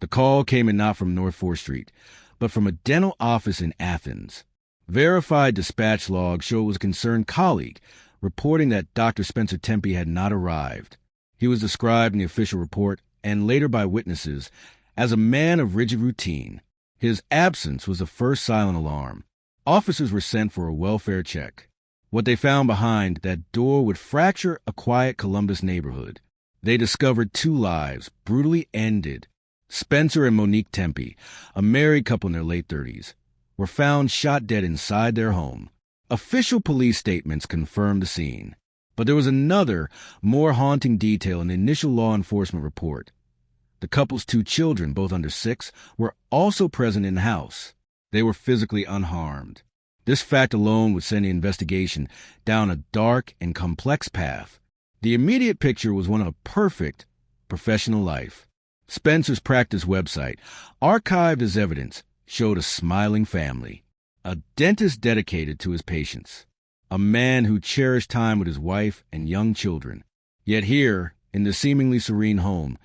The call came in not from North 4th Street, but from a dental office in Athens. Verified dispatch logs show it was a concerned colleague reporting that Dr. Spencer Tepe had not arrived. He was described in the official report, and later by witnesses, as a man of rigid routine. His absence was the first silent alarm. Officers were sent for a welfare check. What they found behind that door would fracture a quiet Columbus neighborhood. They discovered 2 lives brutally ended. Spencer and Monique Tepe, a married couple in their late 30s, were found shot dead inside their home. Official police statements confirmed the scene. But there was another, more haunting detail in the initial law enforcement report. The couple's 2 children, both under 6, were also present in the house. They were physically unharmed. This fact alone would send the investigation down a dark and complex path. The immediate picture was one of a perfect professional life. Spencer's practice website, archived as evidence, showed a smiling family, a dentist dedicated to his patients, a man who cherished time with his wife and young children. Yet here, in the seemingly serene home,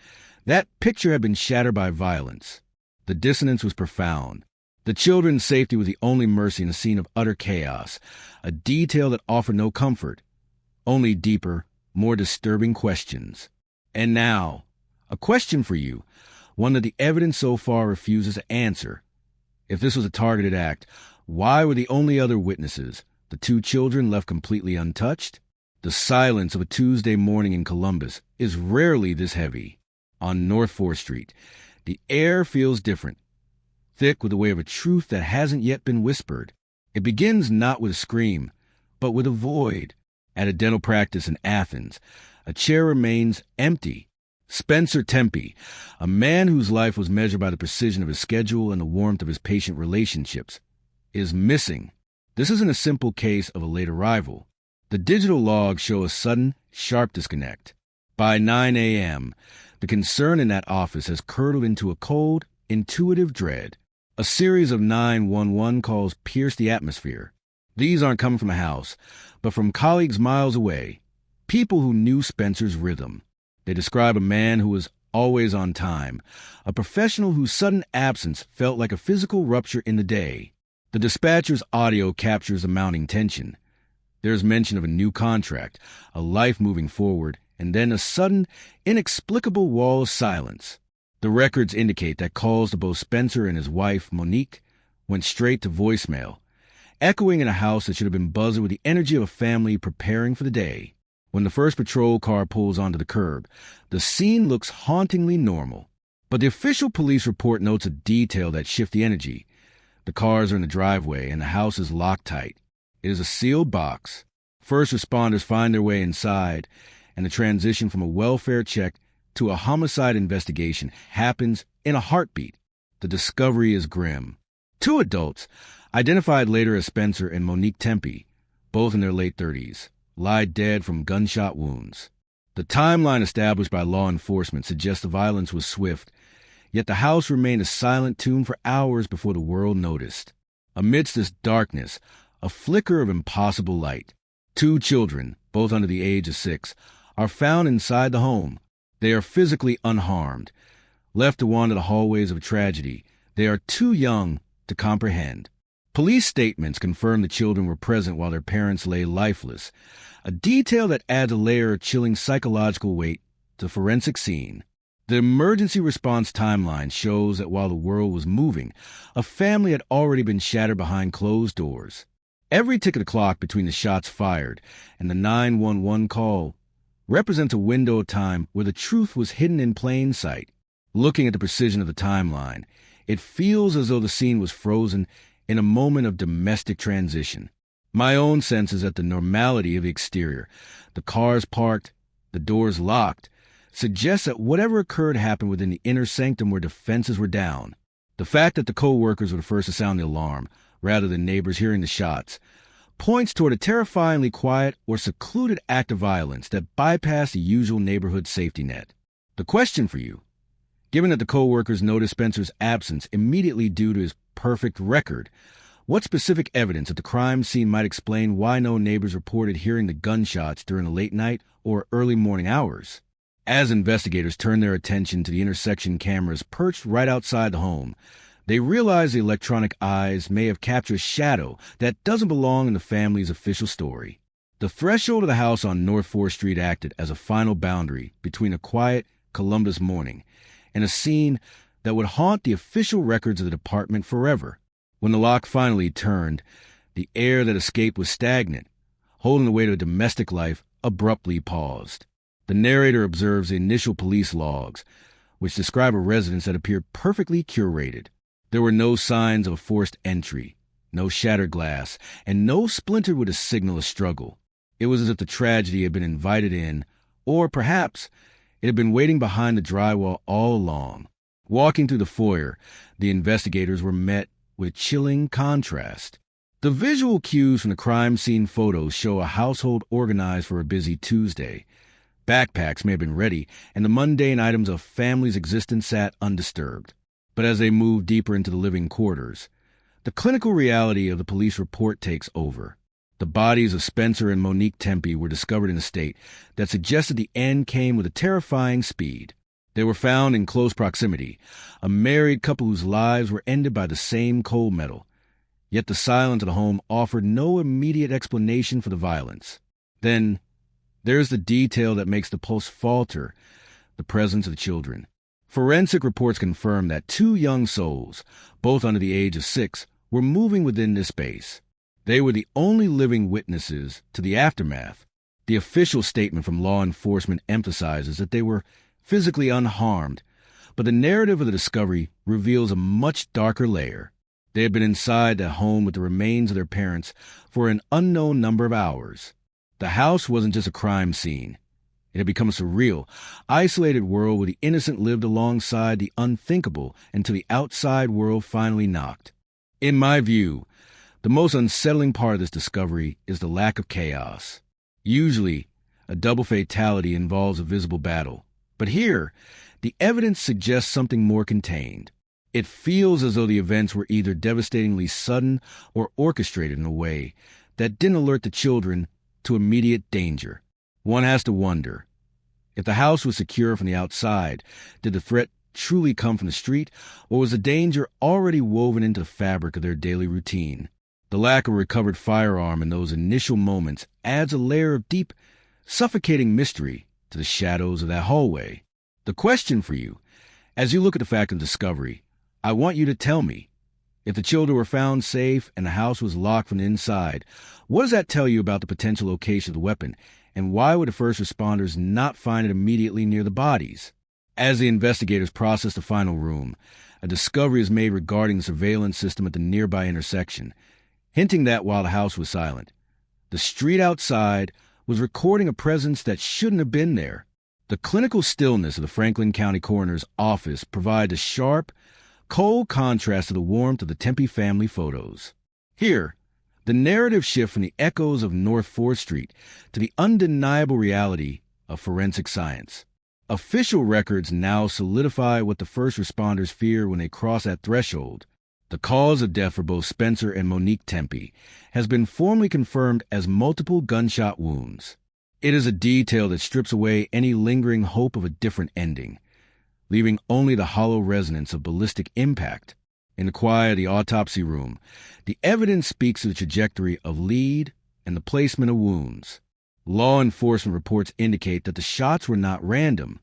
that picture had been shattered by violence. The dissonance was profound. The children's safety was the only mercy in a scene of utter chaos, a detail that offered no comfort, only deeper, more disturbing questions. And now, a question for you, one that the evidence so far refuses to answer. If this was a targeted act, why were the only other witnesses, the 2 children, left completely untouched? The silence of a Tuesday morning in Columbus is rarely this heavy. On North 4th Street, the air feels different, thick with the weight of a truth that hasn't yet been whispered. It begins not with a scream, but with a void. At a dental practice in Athens, a chair remains empty. Spencer Tepe, a man whose life was measured by the precision of his schedule and the warmth of his patient relationships, is missing. This isn't a simple case of a late arrival. The digital logs show a sudden, sharp disconnect. By 9 a.m., the concern in that office has curdled into a cold, intuitive dread. A series of 911 calls pierce the atmosphere. These aren't coming from a house, but from colleagues miles away, people who knew Spencer's rhythm. They describe a man who was always on time, a professional whose sudden absence felt like a physical rupture in the day. The dispatcher's audio captures the mounting tension. There's mention of a new contract, a life moving forward, and then a sudden, inexplicable wall of silence. The records indicate that calls to both Spencer and his wife, Monique, went straight to voicemail, echoing in a house that should have been buzzing with the energy of a family preparing for the day. When the first patrol car pulls onto the curb, the scene looks hauntingly normal. But the official police report notes a detail that shifts the energy. The cars are in the driveway and the house is locked tight. It is a sealed box. First responders find their way inside, and the transition from a welfare check to a homicide investigation happens in a heartbeat. The discovery is grim. 2 adults, identified later as Spencer and Monique Tepe, both in their late 30s, lie dead from gunshot wounds. The timeline established by law enforcement suggests the violence was swift, yet the house remained a silent tomb for hours before the world noticed. Amidst this darkness, a flicker of impossible light. 2 children, both under the age of 6, are found inside the home. They are physically unharmed. Left to wander the hallways of tragedy, they are too young to comprehend. Police statements confirm the children were present while their parents lay lifeless, a detail that adds a layer of chilling psychological weight to the forensic scene. The emergency response timeline shows that while the world was moving, a family had already been shattered behind closed doors. Every tick of the clock between the shots fired and the 911 call represents a window of time where the truth was hidden in plain sight. Looking at the precision of the timeline, it feels as though the scene was frozen in a moment of domestic transition. My own sense is that the normality of the exterior, the cars parked, the doors locked, suggests that whatever occurred happened within the inner sanctum where defenses were down. The fact that the co-workers were the first to sound the alarm, rather than neighbors hearing the shots, points toward a terrifyingly quiet or secluded act of violence that bypassed the usual neighborhood safety net. The question for you, given that the co-workers noticed Spencer's absence immediately due to his perfect record, what specific evidence at the crime scene might explain why no neighbors reported hearing the gunshots during the late night or early morning hours? As investigators turned their attention to the intersection cameras perched right outside the home, they realized the electronic eyes may have captured a shadow that doesn't belong in the family's official story. The threshold of the house on North 4th Street acted as a final boundary between a quiet Columbus morning and a scene that would haunt the official records of the department forever. When the lock finally turned, the air that escaped was stagnant, holding the weight of domestic life abruptly paused. The narrator observes the initial police logs, which describe a residence that appeared perfectly curated. There were no signs of a forced entry, no shattered glass, and no splinter with a signal of struggle. It was as if the tragedy had been invited in, or perhaps it had been waiting behind the drywall all along. Walking through the foyer, the investigators were met with chilling contrast. The visual cues from the crime scene photos show a household organized for a busy Tuesday. Backpacks may have been ready, and the mundane items of family's existence sat undisturbed. But as they moved deeper into the living quarters, the clinical reality of the police report takes over. The bodies of Spencer and Monique Tempe were discovered in a state that suggested the end came with a terrifying speed. They were found in close proximity, a married couple whose lives were ended by the same cold metal. Yet the silence of the home offered no immediate explanation for the violence. Then, there's the detail that makes the pulse falter, the presence of the children. Forensic reports confirm that 2 young souls, both under the age of 6, were moving within this space. They were the only living witnesses to the aftermath. The official statement from law enforcement emphasizes that they were physically unharmed, but the narrative of the discovery reveals a much darker layer. They had been inside the home with the remains of their parents for an unknown number of hours. The house wasn't just a crime scene. It had become a surreal, isolated world where the innocent lived alongside the unthinkable until the outside world finally knocked. In my view, the most unsettling part of this discovery is the lack of chaos. Usually, a double fatality involves a visible battle. But here, the evidence suggests something more contained. It feels as though the events were either devastatingly sudden or orchestrated in a way that didn't alert the children to immediate danger. One has to wonder, if the house was secure from the outside, did the threat truly come from the street, or was the danger already woven into the fabric of their daily routine? The lack of a recovered firearm in those initial moments adds a layer of deep, suffocating mystery to the shadows of that hallway. The question for you, as you look at the fact of discovery, I want you to tell me, if the children were found safe and the house was locked from the inside, what does that tell you about the potential location of the weapon, and why would the first responders not find it immediately near the bodies? As the investigators process the final room, a discovery is made regarding the surveillance system at the nearby intersection, hinting that while the house was silent, the street outside was recording a presence that shouldn't have been there. The clinical stillness of the Franklin County Coroner's office provides a sharp, cold contrast to the warmth of the Tempe family photos. Here, the narrative shifts from the echoes of North 4th Street to the undeniable reality of forensic science. Official records now solidify what the first responders fear when they cross that threshold. The cause of death for both Spencer and Monique Tempe has been formally confirmed as multiple gunshot wounds. It is a detail that strips away any lingering hope of a different ending, leaving only the hollow resonance of ballistic impact. In the quiet of the autopsy room, the evidence speaks to the trajectory of lead and the placement of wounds. Law enforcement reports indicate that the shots were not random.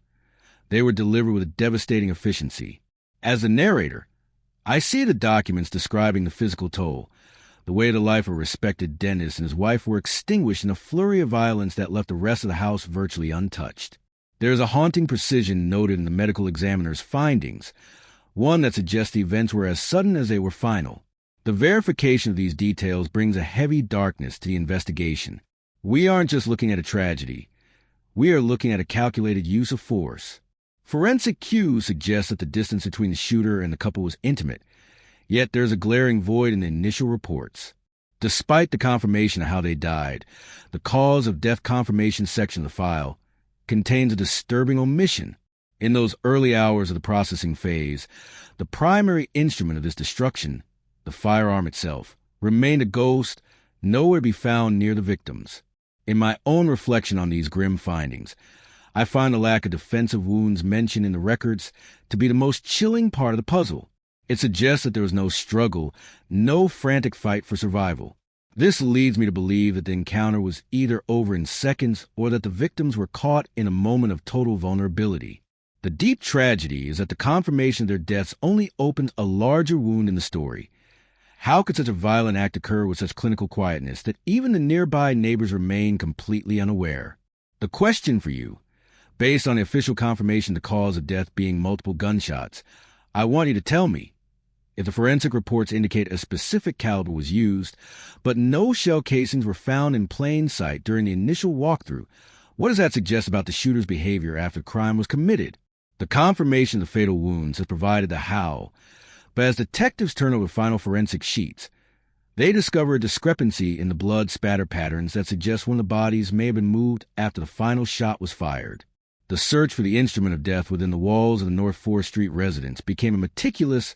They were delivered with a devastating efficiency. As the narrator, I see the documents describing the physical toll. The way the life of a respected dentist and his wife were extinguished in a flurry of violence that left the rest of the house virtually untouched. There is a haunting precision noted in the medical examiner's findings, one that suggests the events were as sudden as they were final. The verification of these details brings a heavy darkness to the investigation. We aren't just looking at a tragedy. We are looking at a calculated use of force. Forensic cues suggest that the distance between the shooter and the couple was intimate, yet there's a glaring void in the initial reports. Despite the confirmation of how they died, the cause of death confirmation section of the file contains a disturbing omission. In those early hours of the processing phase, the primary instrument of this destruction, the firearm itself, remained a ghost, nowhere to be found near the victims. In my own reflection on these grim findings, I find the lack of defensive wounds mentioned in the records to be the most chilling part of the puzzle. It suggests that there was no struggle, no frantic fight for survival. This leads me to believe that the encounter was either over in seconds or that the victims were caught in a moment of total vulnerability. The deep tragedy is that the confirmation of their deaths only opens a larger wound in the story. How could such a violent act occur with such clinical quietness that even the nearby neighbors remain completely unaware? The question for you, based on the official confirmation of the cause of death being multiple gunshots, I want you to tell me, if the forensic reports indicate a specific caliber was used, but no shell casings were found in plain sight during the initial walkthrough, what does that suggest about the shooter's behavior after the crime was committed? The confirmation of the fatal wounds has provided the how, but as detectives turn over final forensic sheets, they discover a discrepancy in the blood spatter patterns that suggest one of the bodies may have been moved after the final shot was fired. The search for the instrument of death within the walls of the North 4th Street residence became a meticulous,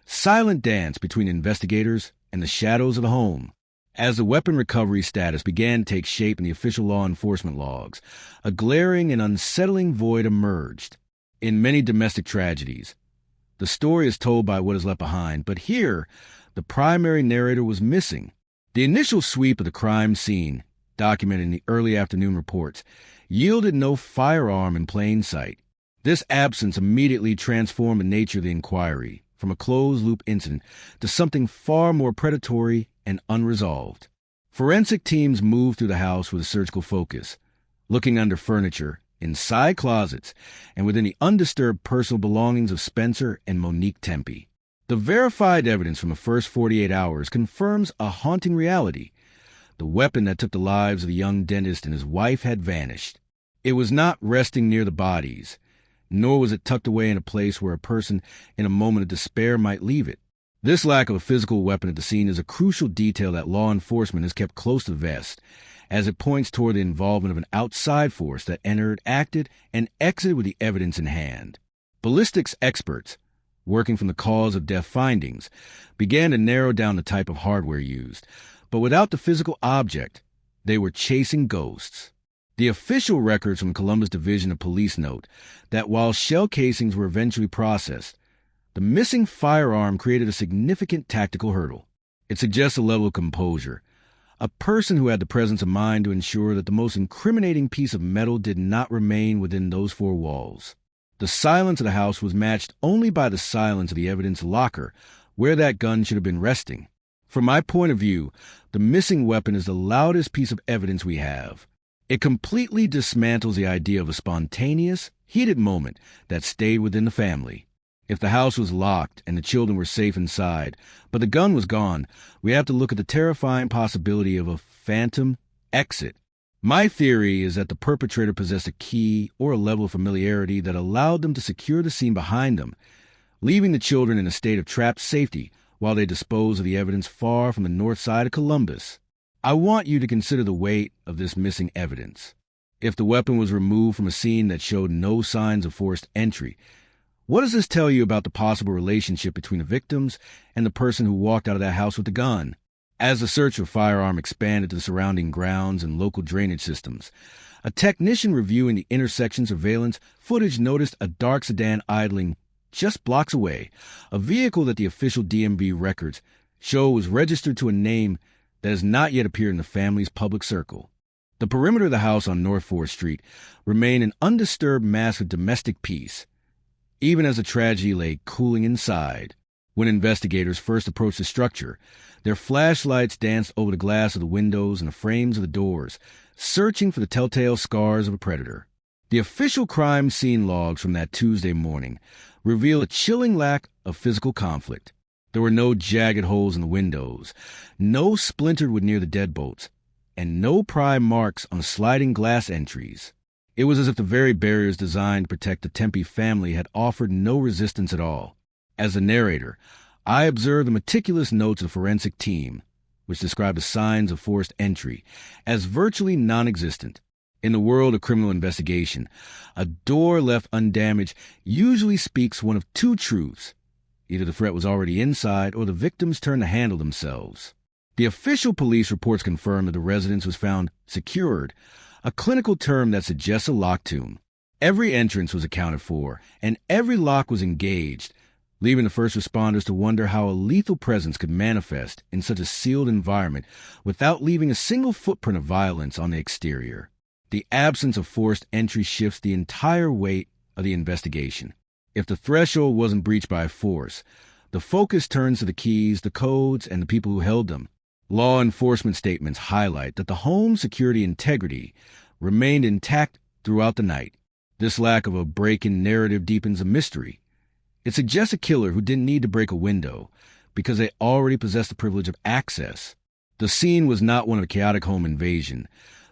silent dance between investigators and the shadows of the home. As the weapon recovery status began to take shape in the official law enforcement logs, a glaring and unsettling void emerged. In many domestic tragedies, the story is told by what is left behind, but here, the primary narrator was missing. The initial sweep of the crime scene, documented in the early afternoon reports, yielded no firearm in plain sight. This absence immediately transformed the nature of the inquiry, from a closed-loop incident to something far more predatory and unresolved. Forensic teams moved through the house with a surgical focus, looking under furniture, inside closets, and within the undisturbed personal belongings of Spencer and Monique Tempe. The verified evidence from the first 48 hours confirms a haunting reality. The weapon that took the lives of the young dentist and his wife had vanished. It was not resting near the bodies, nor was it tucked away in a place where a person in a moment of despair might leave it. This lack of a physical weapon at the scene is a crucial detail that law enforcement has kept close to the vest, as it points toward the involvement of an outside force that entered, acted, and exited with the evidence in hand. Ballistics experts, working from the cause of death findings, began to narrow down the type of hardware used, but without the physical object, they were chasing ghosts. The official records from Columbus Division of Police note that while shell casings were eventually processed, the missing firearm created a significant tactical hurdle. It suggests a level of composure, a person who had the presence of mind to ensure that the most incriminating piece of metal did not remain within those four walls. The silence of the house was matched only by the silence of the evidence locker, where that gun should have been resting. From my point of view, the missing weapon is the loudest piece of evidence we have. It completely dismantles the idea of a spontaneous, heated moment that stayed within the family. If the house was locked and the children were safe inside, but the gun was gone, we have to look at the terrifying possibility of a phantom exit. My theory is that the perpetrator possessed a key or a level of familiarity that allowed them to secure the scene behind them, leaving the children in a state of trapped safety while they dispose of the evidence far from the north side of Columbus. I want you to consider the weight of this missing evidence. If the weapon was removed from a scene that showed no signs of forced entry, what does this tell you about the possible relationship between the victims and the person who walked out of that house with the gun? As the search for firearm expanded to the surrounding grounds and local drainage systems, a technician reviewing the intersection surveillance footage noticed a dark sedan idling just blocks away, a vehicle that the official DMV records show was registered to a name that has not yet appeared in the family's public circle. The perimeter of the house on North 4th Street remained an undisturbed mass of domestic peace, even as the tragedy lay cooling inside. When investigators first approached the structure, their flashlights danced over the glass of the windows and the frames of the doors, searching for the telltale scars of a predator. The official crime scene logs from that Tuesday morning reveal a chilling lack of physical conflict. There were no jagged holes in the windows, no splintered wood near the deadbolts, and no pry marks on the sliding glass entries. It was as if the very barriers designed to protect the Tempe family had offered no resistance at all. As a narrator, I observed the meticulous notes of the forensic team, which described the signs of forced entry, as virtually non-existent. In the world of criminal investigation, a door left undamaged usually speaks one of two truths. Either the threat was already inside or the victims turned to handle themselves. The official police reports confirm that the residence was found secured, a clinical term that suggests a locked tomb. Every entrance was accounted for, and every lock was engaged, leaving the first responders to wonder how a lethal presence could manifest in such a sealed environment without leaving a single footprint of violence on the exterior. The absence of forced entry shifts the entire weight of the investigation. If the threshold wasn't breached by force, the focus turns to the keys, the codes, and the people who held them. Law enforcement statements highlight that the home's security integrity remained intact throughout the night. This lack of a break-in narrative deepens a mystery. It suggests a killer who didn't need to break a window because they already possessed the privilege of access. The scene was not one of a chaotic home invasion,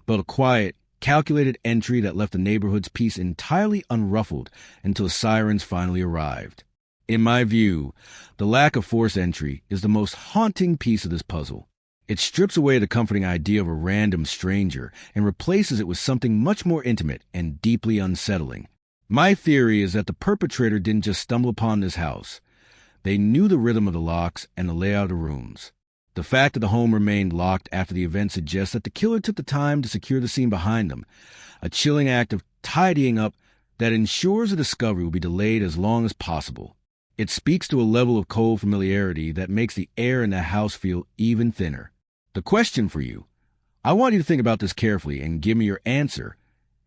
but a quiet, calculated entry that left the neighborhood's peace entirely unruffled until the sirens finally arrived. In my view, the lack of forced entry is the most haunting piece of this puzzle. It strips away the comforting idea of a random stranger and replaces it with something much more intimate and deeply unsettling. My theory is that the perpetrator didn't just stumble upon this house. They knew the rhythm of the locks and the layout of the rooms. The fact that the home remained locked after the event suggests that the killer took the time to secure the scene behind them, a chilling act of tidying up that ensures the discovery will be delayed as long as possible. It speaks to a level of cold familiarity that makes the air in the house feel even thinner. The question for you: I want you to think about this carefully and give me your answer.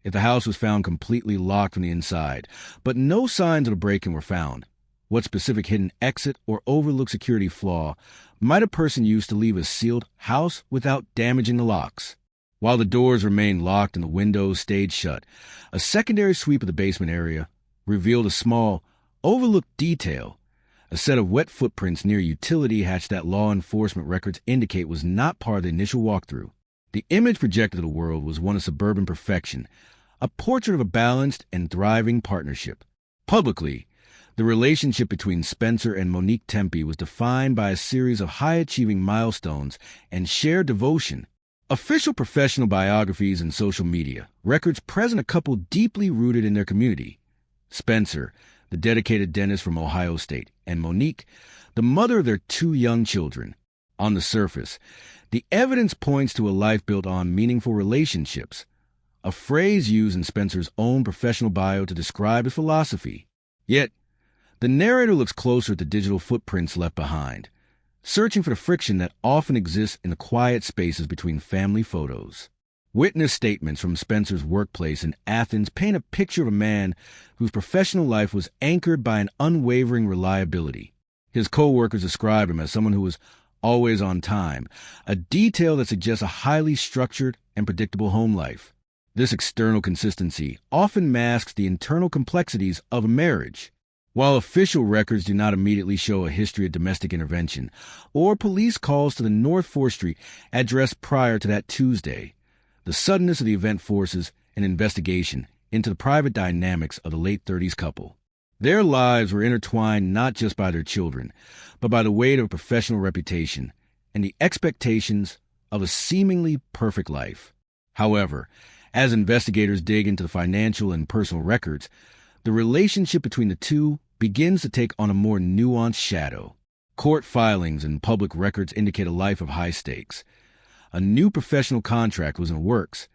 If the house was found completely locked from the inside, but no signs of a break-in were found, what specific hidden exit or overlooked security flaw might a person use to leave a sealed house without damaging the locks? While the doors remained locked and the windows stayed shut, a secondary sweep of the basement area revealed a small, overlooked detail. A set of wet footprints near a utility hatch that law enforcement records indicate was not part of the initial walkthrough. The image projected to the world was one of suburban perfection, a portrait of a balanced and thriving partnership. Publicly, the relationship between Spencer and Monique Tempe was defined by a series of high-achieving milestones and shared devotion. Official professional biographies and social media records present a couple deeply rooted in their community. Spencer, the dedicated dentist from Ohio State, and Monique, the mother of their 2 young children. On the surface, the evidence points to a life built on meaningful relationships, a phrase used in Spencer's own professional bio to describe his philosophy. Yet, the narrator looks closer at the digital footprints left behind, searching for the friction that often exists in the quiet spaces between family photos. Witness statements from Spencer's workplace in Athens paint a picture of a man whose professional life was anchored by an unwavering reliability. His co-workers described him as someone who was always on time, a detail that suggests a highly structured and predictable home life. This external consistency often masks the internal complexities of a marriage. While official records do not immediately show a history of domestic intervention or police calls to the North 4th Street address prior to that Tuesday, the suddenness of the event forces an investigation into the private dynamics of the late 30s couple. Their lives were intertwined not just by their children, but by the weight of a professional reputation and the expectations of a seemingly perfect life. However, as investigators dig into the financial and personal records, the relationship between the two begins to take on a more nuanced shadow. Court filings and public records indicate a life of high stakes. A new professional contract was in the works,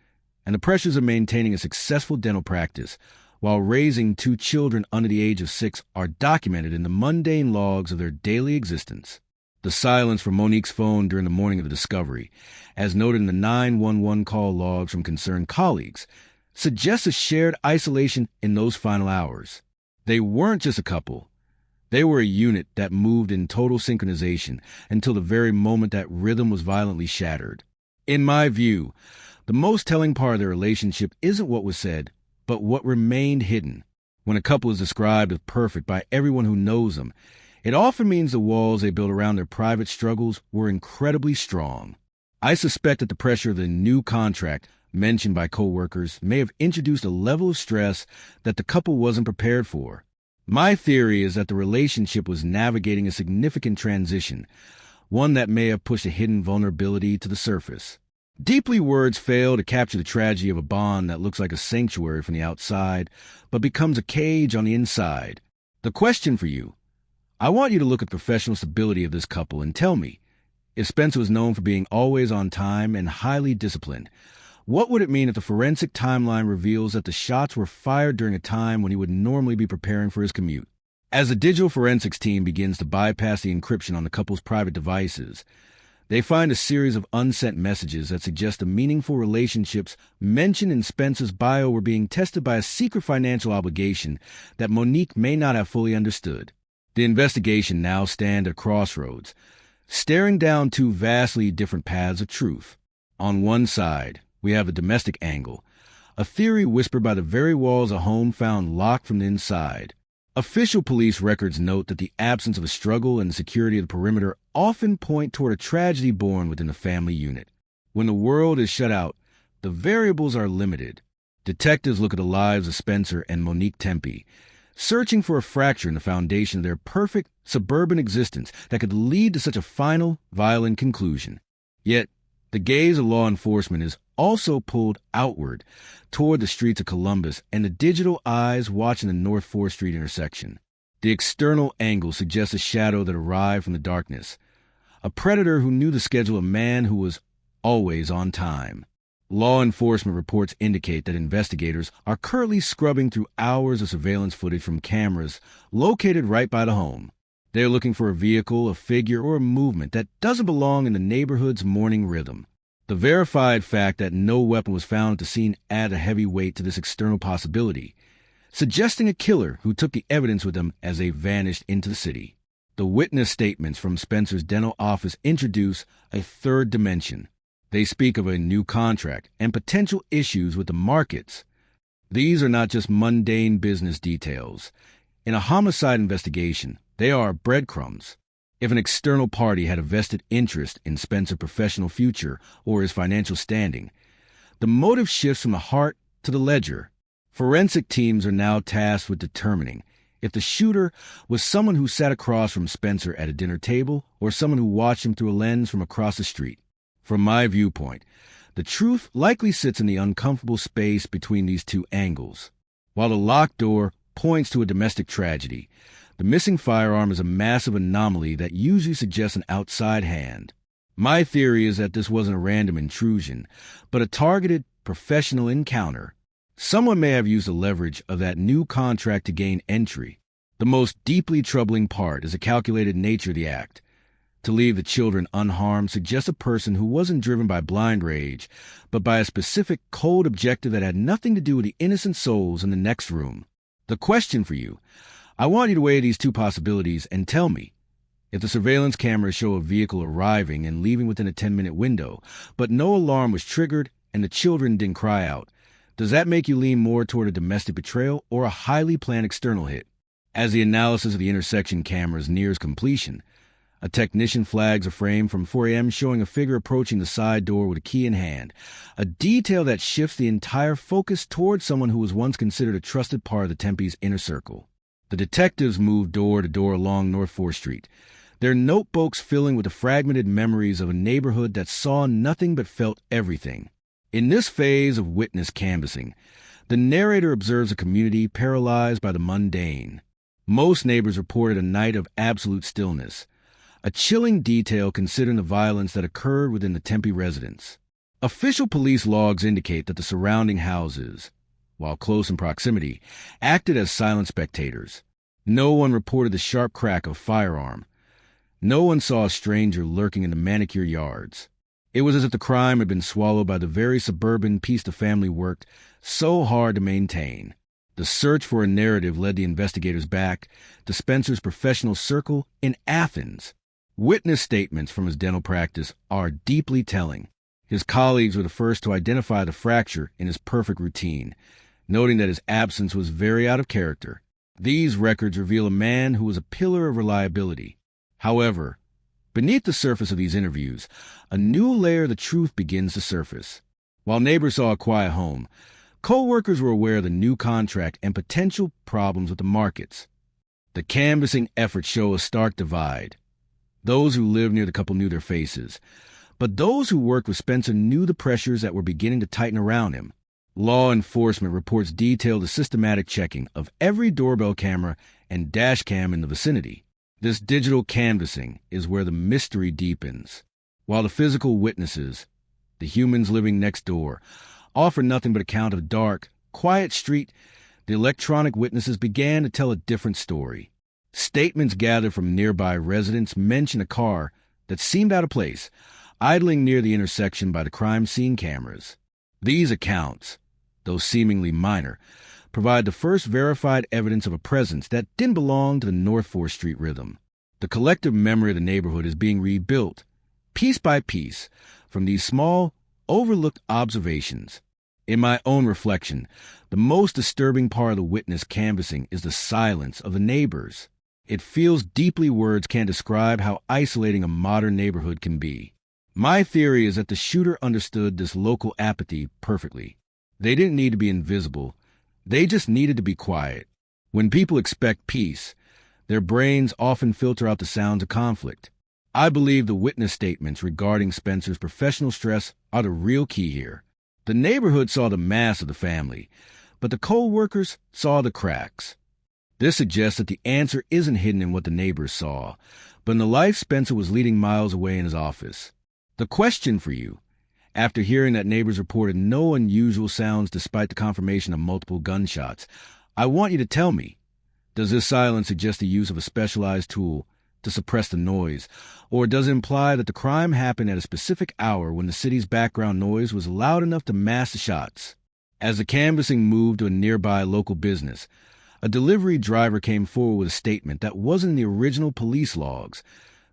and the pressures of maintaining a successful dental practice while raising 2 children under the age of 6 are documented in the mundane logs of their daily existence. The silence from Monique's phone during the morning of the discovery, as noted in the 911 call logs from concerned colleagues, suggests a shared isolation in those final hours. They weren't just a couple. They were a unit that moved in total synchronization until the very moment that rhythm was violently shattered. In my view, the most telling part of their relationship isn't what was said, but what remained hidden. When a couple is described as perfect by everyone who knows them, it often means the walls they built around their private struggles were incredibly strong. I suspect that the pressure of the new contract mentioned by co-workers may have introduced a level of stress that the couple wasn't prepared for. My theory is that the relationship was navigating a significant transition, one that may have pushed a hidden vulnerability to the surface. Deeply words fail to capture the tragedy of a bond that looks like a sanctuary from the outside, but becomes a cage on the inside. The question for you: I want you to look at the professional stability of this couple and tell me, if Spencer was known for being always on time and highly disciplined, What would it mean if the forensic timeline reveals that the shots were fired during a time when he would normally be preparing for his commute? As the digital forensics team begins to bypass the encryption on the couple's private devices, they find a series of unsent messages that suggest the meaningful relationships mentioned in Spencer's bio were being tested by a secret financial obligation that Monique may not have fully understood. The investigation now stands at a crossroads, staring down two vastly different paths of truth. On one side, we have a domestic angle, a theory whispered by the very walls of a home found locked from the inside. Official police records note that the absence of a struggle and the security of the perimeter often point toward a tragedy born within the family unit. When the world is shut out, the variables are limited. Detectives look at the lives of Spencer and Monique Tepe, searching for a fracture in the foundation of their perfect suburban existence that could lead to such a final, violent conclusion. Yet, the gaze of law enforcement is also pulled outward toward the streets of Columbus and the digital eyes watching the North 4th Street intersection. The external angle suggests a shadow that arrived from the darkness, a predator who knew the schedule of a man who was always on time. Law enforcement reports indicate that investigators are currently scrubbing through hours of surveillance footage from cameras located right by the home. They are looking for a vehicle, a figure, or a movement that doesn't belong in the neighborhood's morning rhythm. The verified fact that no weapon was found at the scene added a heavy weight to this external possibility, suggesting a killer who took the evidence with them as they vanished into the city. The witness statements from Spencer's dental office introduce a third dimension. They speak of a new contract and potential issues with the markets. These are not just mundane business details. In a homicide investigation, they are breadcrumbs. If an external party had a vested interest in Spencer's professional future or his financial standing, the motive shifts from the heart to the ledger. Forensic teams are now tasked with determining if the shooter was someone who sat across from Spencer at a dinner table or someone who watched him through a lens from across the street. From my viewpoint, the truth likely sits in the uncomfortable space between these two angles. While the locked door points to a domestic tragedy, the missing firearm is a massive anomaly that usually suggests an outside hand. My theory is that this wasn't a random intrusion, but a targeted, professional encounter. Someone may have used the leverage of that new contract to gain entry. The most deeply troubling part is the calculated nature of the act. To leave the children unharmed suggests a person who wasn't driven by blind rage, but by a specific, cold objective that had nothing to do with the innocent souls in the next room. The question for you: I want you to weigh these two possibilities and tell me, if the surveillance cameras show a vehicle arriving and leaving within a 10-minute window, but no alarm was triggered and the children didn't cry out, does that make you lean more toward a domestic betrayal or a highly planned external hit? As the analysis of the intersection cameras nears completion, a technician flags a frame from 4 a.m. showing a figure approaching the side door with a key in hand, a detail that shifts the entire focus towards someone who was once considered a trusted part of the Tempe's inner circle. The detectives move door to door along North 4th Street, their notebooks filling with the fragmented memories of a neighborhood that saw nothing but felt everything. In this phase of witness canvassing, the narrator observes a community paralyzed by the mundane. Most neighbors reported a night of absolute stillness, a chilling detail considering the violence that occurred within the Tempe residence. Official police logs indicate that the surrounding houses, while close in proximity, acted as silent spectators. No one reported the sharp crack of a firearm. No one saw a stranger lurking in the manicure yards. It was as if the crime had been swallowed by the very suburban peace the family worked so hard to maintain. The search for a narrative led the investigators back to Spencer's professional circle in Athens. Witness statements from his dental practice are deeply telling. His colleagues were the first to identify the fracture in his perfect routine, noting that his absence was very out of character. These records reveal a man who was a pillar of reliability. However, beneath the surface of these interviews, a new layer of the truth begins to surface. While neighbors saw a quiet home, co-workers were aware of the new contract and potential problems with the markets. The canvassing efforts show a stark divide. Those who lived near the couple knew their faces, but those who worked with Spencer knew the pressures that were beginning to tighten around him. Law enforcement reports detail the systematic checking of every doorbell camera and dash cam in the vicinity. This digital canvassing is where the mystery deepens. While the physical witnesses, the humans living next door, offered nothing but account of a dark, quiet street. The electronic witnesses began to tell a different story. Statements gathered from nearby residents mentioned a car that seemed out of place, idling near the intersection by the crime scene cameras. These accounts, though seemingly minor, provide the first verified evidence of a presence that didn't belong to the North 4th Street rhythm. The collective memory of the neighborhood is being rebuilt, piece by piece, from these small, overlooked observations. In my own reflection, the most disturbing part of the witness canvassing is the silence of the neighbors. It feels deeply words can't describe how isolating a modern neighborhood can be. My theory is that the shooter understood this local apathy perfectly. They didn't need to be invisible. They just needed to be quiet. When people expect peace, their brains often filter out the sounds of conflict. I believe the witness statements regarding Spencer's professional stress are the real key here. The neighborhood saw the mass of the family, but the co-workers saw the cracks. This suggests that the answer isn't hidden in what the neighbors saw, but in the life Spencer was leading miles away in his office. The question for you, after hearing that neighbors reported no unusual sounds despite the confirmation of multiple gunshots, I want you to tell me, does this silence suggest the use of a specialized tool to suppress the noise, or does it imply that the crime happened at a specific hour when the city's background noise was loud enough to mask the shots? As the canvassing moved to a nearby local business, a delivery driver came forward with a statement that wasn't in the original police logs,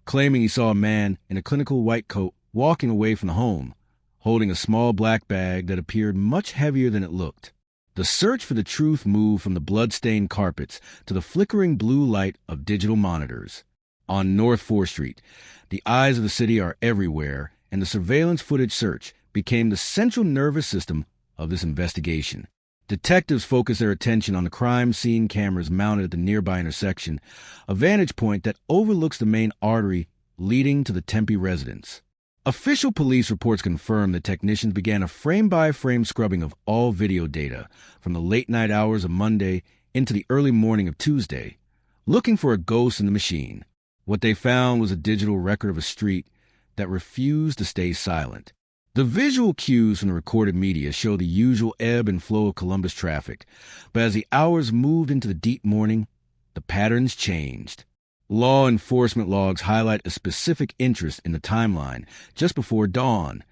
claiming he saw a man in a clinical white coat walking away from the home, holding a small black bag that appeared much heavier than it looked. The search for the truth moved from the blood-stained carpets to the flickering blue light of digital monitors. On North 4th Street, the eyes of the city are everywhere, and the surveillance footage search became the central nervous system of this investigation. Detectives focused their attention on the crime scene cameras mounted at the nearby intersection, a vantage point that overlooks the main artery leading to the Tempe residence. Official police reports confirm that technicians began a frame-by-frame scrubbing of all video data from the late-night hours of Monday into the early morning of Tuesday, looking for a ghost in the machine. What they found was a digital record of a street that refused to stay silent. The visual cues from the recorded media show the usual ebb and flow of Columbus traffic, but as the hours moved into the deep morning, the patterns changed. Law enforcement logs highlight a specific interest in the timeline just before dawn,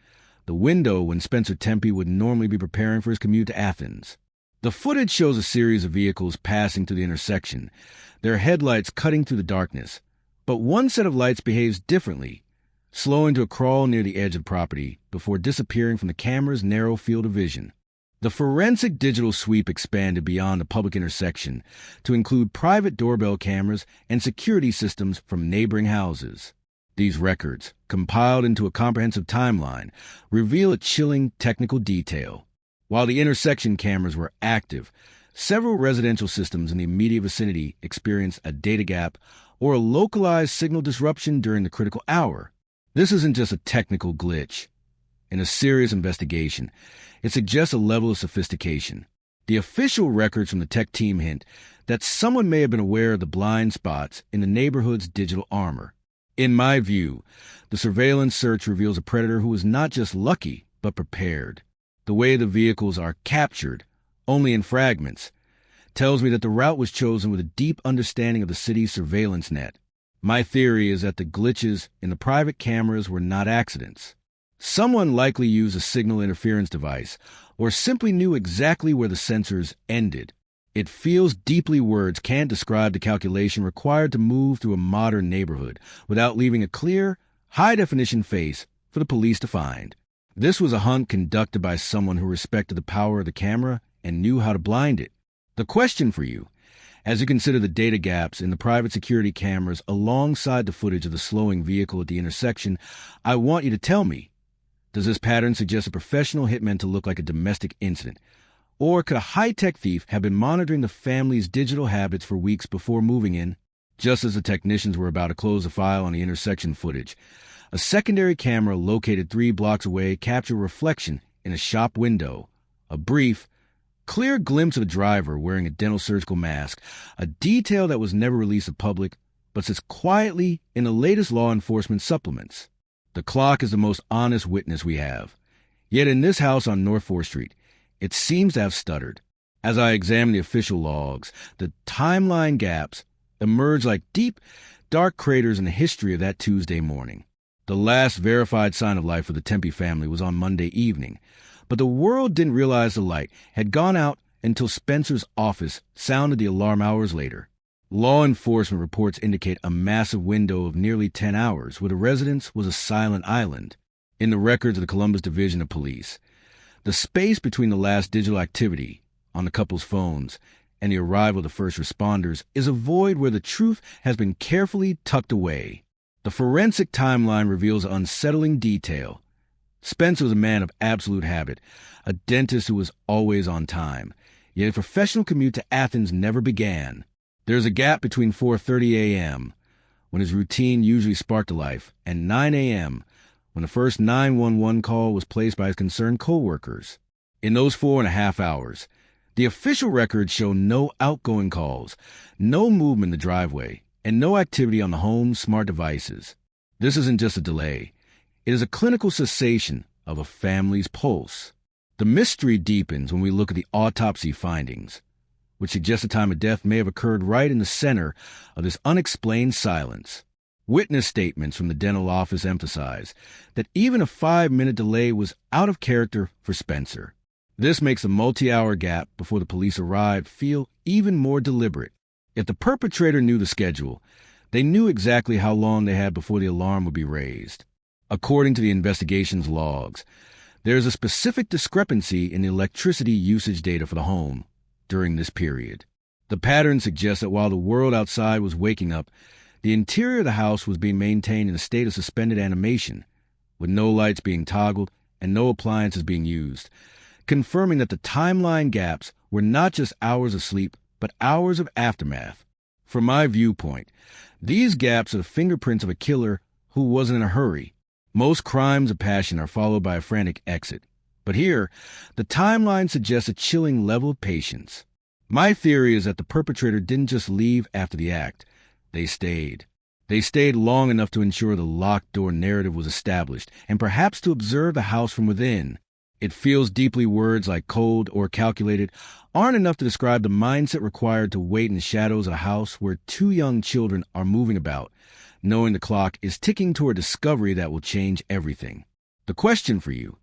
the window when Spencer Tepe would normally be preparing for his commute to Athens. The footage shows a series of vehicles passing through the intersection, their headlights cutting through the darkness. But one set of lights behaves differently, slowing to a crawl near the edge of the property before disappearing from the camera's narrow field of vision. The forensic digital sweep expanded beyond the public intersection to include private doorbell cameras and security systems from neighboring houses. These records, compiled into a comprehensive timeline, reveal a chilling technical detail. While the intersection cameras were active, several residential systems in the immediate vicinity experienced a data gap or a localized signal disruption during the critical hour. This isn't just a technical glitch. In a serious investigation, it suggests a level of sophistication. The official records from the tech team hint that someone may have been aware of the blind spots in the neighborhood's digital armor. In my view, the surveillance search reveals a predator who is not just lucky, but prepared. The way the vehicles are captured, only in fragments, tells me that the route was chosen with a deep understanding of the city's surveillance net. My theory is that the glitches in the private cameras were not accidents. Someone likely used a signal interference device or simply knew exactly where the sensors ended. It feels deeply words can't describe the calculation required to move through a modern neighborhood without leaving a clear, high-definition face for the police to find. This was a hunt conducted by someone who respected the power of the camera and knew how to blind it. The question for you, as you consider the data gaps in the private security cameras alongside the footage of the slowing vehicle at the intersection, I want you to tell me, does this pattern suggest a professional hitman to look like a domestic incident? Or could a high-tech thief have been monitoring the family's digital habits for weeks before moving in? Just as the technicians were about to close the file on the intersection footage, a secondary camera located 3 blocks away captured a reflection in a shop window, a brief, clear glimpse of a driver wearing a dental surgical mask, a detail that was never released to public, but sits quietly in the latest law enforcement supplements. The clock is the most honest witness we have. Yet in this house on North 4th Street, it seems to have stuttered. As I examine the official logs, the timeline gaps emerge like deep, dark craters in the history of that Tuesday morning. The last verified sign of life for the Tepe family was on Monday evening, but the world didn't realize the light had gone out until Spencer's office sounded the alarm hours later. Law enforcement reports indicate a massive window of nearly 10 hours where the residence was a silent island. In the records of the Columbus Division of Police, the space between the last digital activity on the couple's phones and the arrival of the first responders is a void where the truth has been carefully tucked away. The forensic timeline reveals an unsettling detail. Spencer was a man of absolute habit, a dentist who was always on time, yet a professional commute to Athens never began. There's a gap between 4:30 a.m., when his routine usually sparked to life, and 9 a.m., when the first 911 call was placed by his concerned co-workers. In those 4.5 hours, the official records show no outgoing calls, no movement in the driveway, and no activity on the home's smart devices. This isn't just a delay. It is a clinical cessation of a family's pulse. The mystery deepens when we look at the autopsy findings, which suggest the time of death may have occurred right in the center of this unexplained silence. Witness statements from the dental office emphasize that even a 5-minute delay was out of character for Spencer. This makes the multi-hour gap before the police arrived feel even more deliberate. If the perpetrator knew the schedule, they knew exactly how long they had before the alarm would be raised. According to the investigation's logs, there is a specific discrepancy in the electricity usage data for the home during this period. The pattern suggests that while the world outside was waking up, the interior of the house was being maintained in a state of suspended animation, with no lights being toggled and no appliances being used, confirming that the timeline gaps were not just hours of sleep, but hours of aftermath. From my viewpoint, these gaps are the fingerprints of a killer who wasn't in a hurry. Most crimes of passion are followed by a frantic exit. But here, the timeline suggests a chilling level of patience. My theory is that the perpetrator didn't just leave after the act. They stayed. They stayed long enough to ensure the locked door narrative was established, and perhaps to observe the house from within. It feels deeply words like cold or calculated aren't enough to describe the mindset required to wait in the shadows of a house where 2 young children are moving about, knowing the clock is ticking toward discovery that will change everything. The question for you: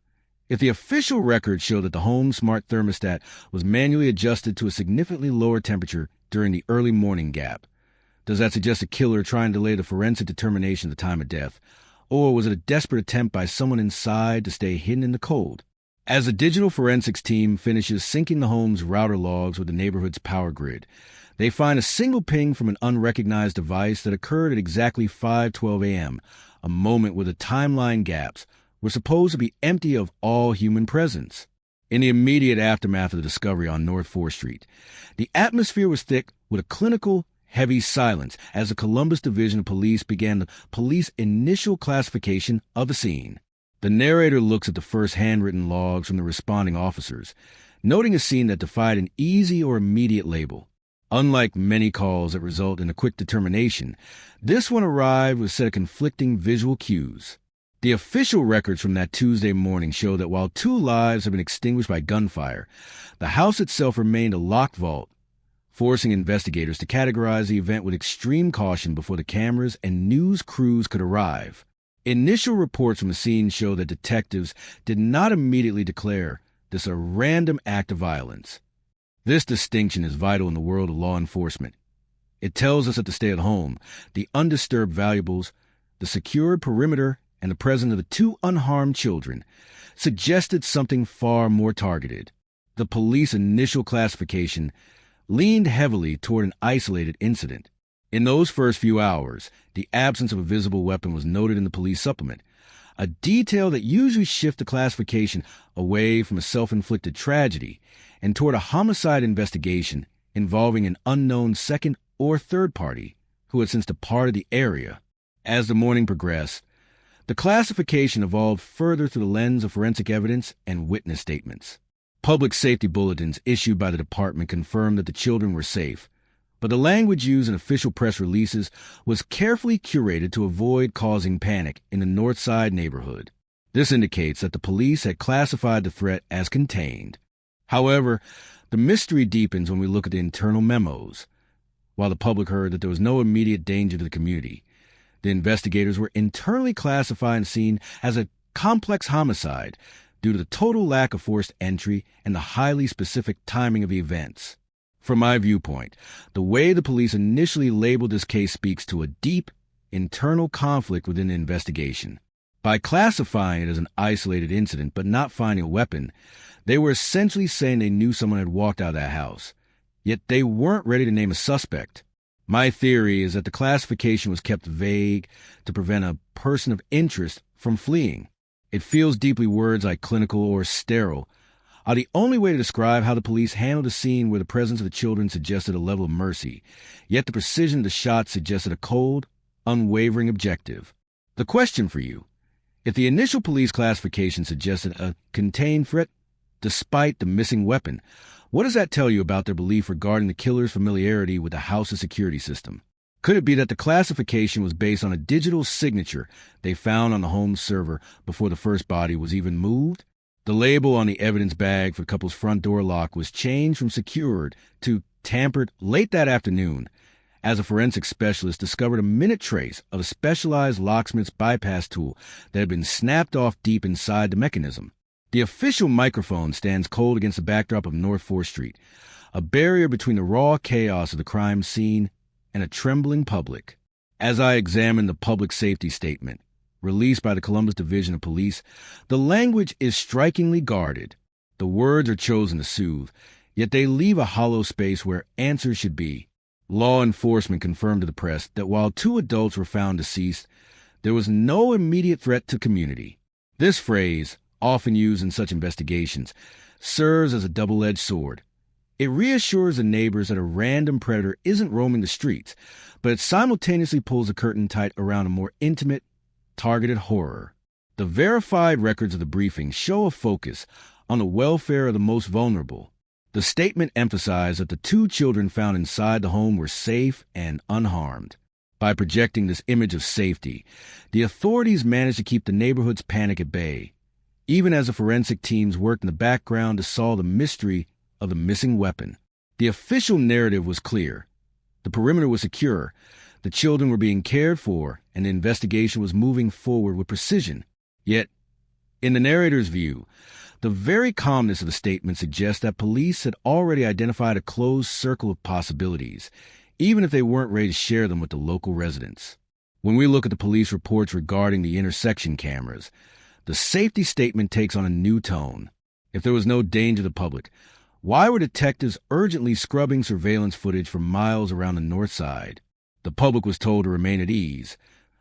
if the official records show that the home's smart thermostat was manually adjusted to a significantly lower temperature during the early morning gap, does that suggest a killer trying to delay the forensic determination of the time of death, or was it a desperate attempt by someone inside to stay hidden in the cold? As the digital forensics team finishes syncing the home's router logs with the neighborhood's power grid, they find a single ping from an unrecognized device that occurred at exactly 5:12 a.m., a moment where the timeline gaps were supposed to be empty of all human presence. In the immediate aftermath of the discovery on North 4th Street, the atmosphere was thick with a clinical, heavy silence as the Columbus Division of Police began the police initial classification of the scene. The narrator looks at the first handwritten logs from the responding officers, noting a scene that defied an easy or immediate label. Unlike many calls that result in a quick determination, this one arrived with a set of conflicting visual cues. The official records from that Tuesday morning show that while 2 lives have been extinguished by gunfire, the house itself remained a locked vault, forcing investigators to categorize the event with extreme caution before the cameras and news crews could arrive. Initial reports from the scene show that detectives did not immediately declare this a random act of violence. This distinction is vital in the world of law enforcement. It tells us that the stay at home, the undisturbed valuables, the secured perimeter, and the presence of the 2 unharmed children suggested something far more targeted. The police initial classification leaned heavily toward an isolated incident. In those first few hours, the absence of a visible weapon was noted in the police supplement, a detail that usually shifts the classification away from a self-inflicted tragedy and toward a homicide investigation involving an unknown second or third party who had since departed the area. As the morning progressed, the classification evolved further through the lens of forensic evidence and witness statements. Public safety bulletins issued by the department confirmed that the children were safe, but the language used in official press releases was carefully curated to avoid causing panic in the North Side neighborhood. This indicates that the police had classified the threat as contained. However, the mystery deepens when we look at the internal memos. While the public heard that there was no immediate danger to the community, the investigators were internally classifying the scene as a complex homicide due to the total lack of forced entry and the highly specific timing of the events. From my viewpoint, the way the police initially labeled this case speaks to a deep, internal conflict within the investigation. By classifying it as an isolated incident but not finding a weapon, they were essentially saying they knew someone had walked out of that house. Yet they weren't ready to name a suspect. My theory is that the classification was kept vague to prevent a person of interest from fleeing. It feels deeply words like clinical or sterile are the only way to describe how the police handled a scene where the presence of the children suggested a level of mercy, yet the precision of the shot suggested a cold, unwavering objective. The question for you: if the initial police classification suggested a contained threat despite the missing weapon, what does that tell you about their belief regarding the killer's familiarity with the house's security system? Could it be that the classification was based on a digital signature they found on the home server before the first body was even moved? The label on the evidence bag for the couple's front door lock was changed from secured to tampered late that afternoon, as a forensic specialist discovered a minute trace of a specialized locksmith's bypass tool that had been snapped off deep inside the mechanism. The official microphone stands cold against the backdrop of North 4th Street, a barrier between the raw chaos of the crime scene and a trembling public. As I examine the public safety statement, released by the Columbus Division of Police, the language is strikingly guarded. The words are chosen to soothe, yet they leave a hollow space where answers should be. Law enforcement confirmed to the press that while 2 adults were found deceased, there was no immediate threat to community. This phrase, often used in such investigations, serves as a double-edged sword. It reassures the neighbors that a random predator isn't roaming the streets, but it simultaneously pulls the curtain tight around a more intimate, targeted horror. The verified records of the briefing show a focus on the welfare of the most vulnerable. The statement emphasized that the 2 children found inside the home were safe and unharmed. By projecting this image of safety, the authorities managed to keep the neighborhood's panic at bay, even as the forensic teams worked in the background to solve the mystery of the missing weapon. The official narrative was clear. The perimeter was secure, the children were being cared for, and the investigation was moving forward with precision. Yet, in the narrator's view, the very calmness of the statement suggests that police had already identified a closed circle of possibilities, even if they weren't ready to share them with the local residents. When we look at the police reports regarding the intersection cameras, the safety statement takes on a new tone. If there was no danger to the public, why were detectives urgently scrubbing surveillance footage for miles around the north side? The public was told to remain at ease,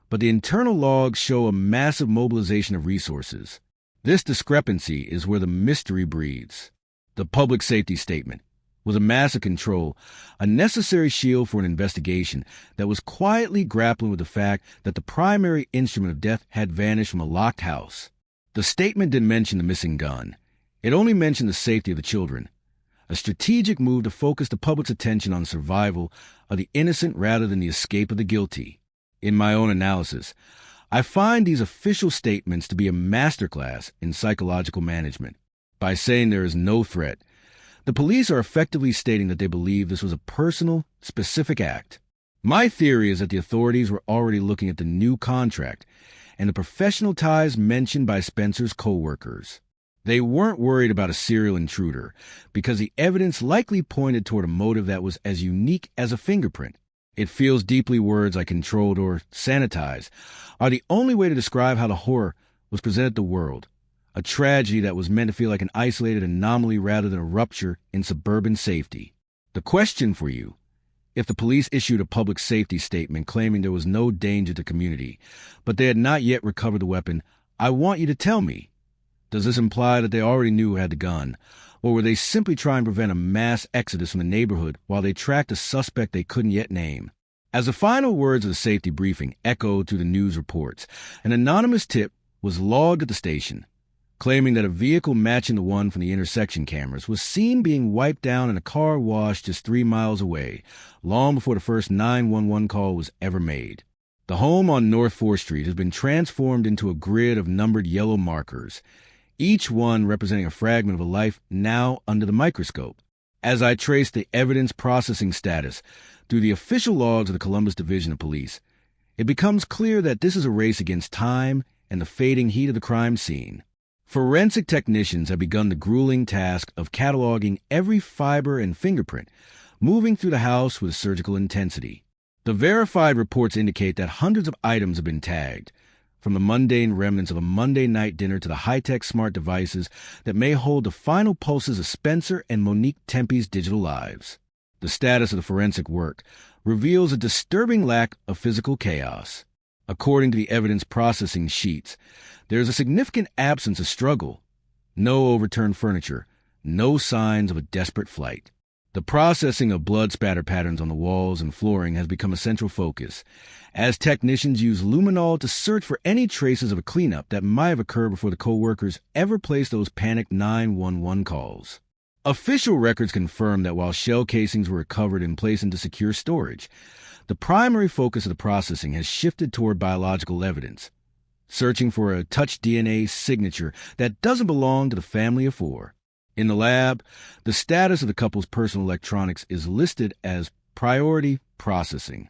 but the internal logs show a massive mobilization of resources. This discrepancy is where the mystery breathes. The public safety statement was a massive control, a necessary shield for an investigation that was quietly grappling with the fact that the primary instrument of death had vanished from a locked house. The statement didn't mention the missing gun. It only mentioned the safety of the children, a strategic move to focus the public's attention on the survival of the innocent rather than the escape of the guilty. In my own analysis, I find these official statements to be a masterclass in psychological management. By saying there is no threat, the police are effectively stating that they believe this was a personal, specific act. My theory is that the authorities were already looking at the new contract and the professional ties mentioned by Spencer's co-workers. They weren't worried about a serial intruder because the evidence likely pointed toward a motive that was as unique as a fingerprint. It feels deeply words like controlled or sanitized are the only way to describe how the horror was presented to the world. A tragedy that was meant to feel like an isolated anomaly rather than a rupture in suburban safety. The question for you: if the police issued a public safety statement claiming there was no danger to the community, but they had not yet recovered the weapon, I want you to tell me. Does this imply that they already knew who had the gun, or were they simply trying to prevent a mass exodus from the neighborhood while they tracked a suspect they couldn't yet name? As the final words of the safety briefing echoed through the news reports, an anonymous tip was logged at the station, claiming that a vehicle matching the one from the intersection cameras was seen being wiped down in a car wash just 3 miles away, long before the first 911 call was ever made. The home on North 4th Street has been transformed into a grid of numbered yellow markers, each one representing a fragment of a life now under the microscope. As I trace the evidence processing status through the official logs of the Columbus Division of Police, it becomes clear that this is a race against time and the fading heat of the crime scene. Forensic technicians have begun the grueling task of cataloging every fiber and fingerprint, moving through the house with surgical intensity. The verified reports indicate that hundreds of items have been tagged, from the mundane remnants of a Monday night dinner to the high-tech smart devices that may hold the final pulses of Spencer and Monique Tempe's digital lives. The status of the forensic work reveals a disturbing lack of physical chaos. According to the evidence processing sheets, there is a significant absence of struggle, no overturned furniture, no signs of a desperate flight. The processing of blood spatter patterns on the walls and flooring has become a central focus, as technicians use luminol to search for any traces of a cleanup that might have occurred before the co-workers ever placed those panicked 911 calls. Official records confirm that while shell casings were recovered and placed into secure storage, the primary focus of the processing has shifted toward biological evidence, searching for a touch DNA signature that doesn't belong to the family of four. In the lab, the status of the couple's personal electronics is listed as priority processing.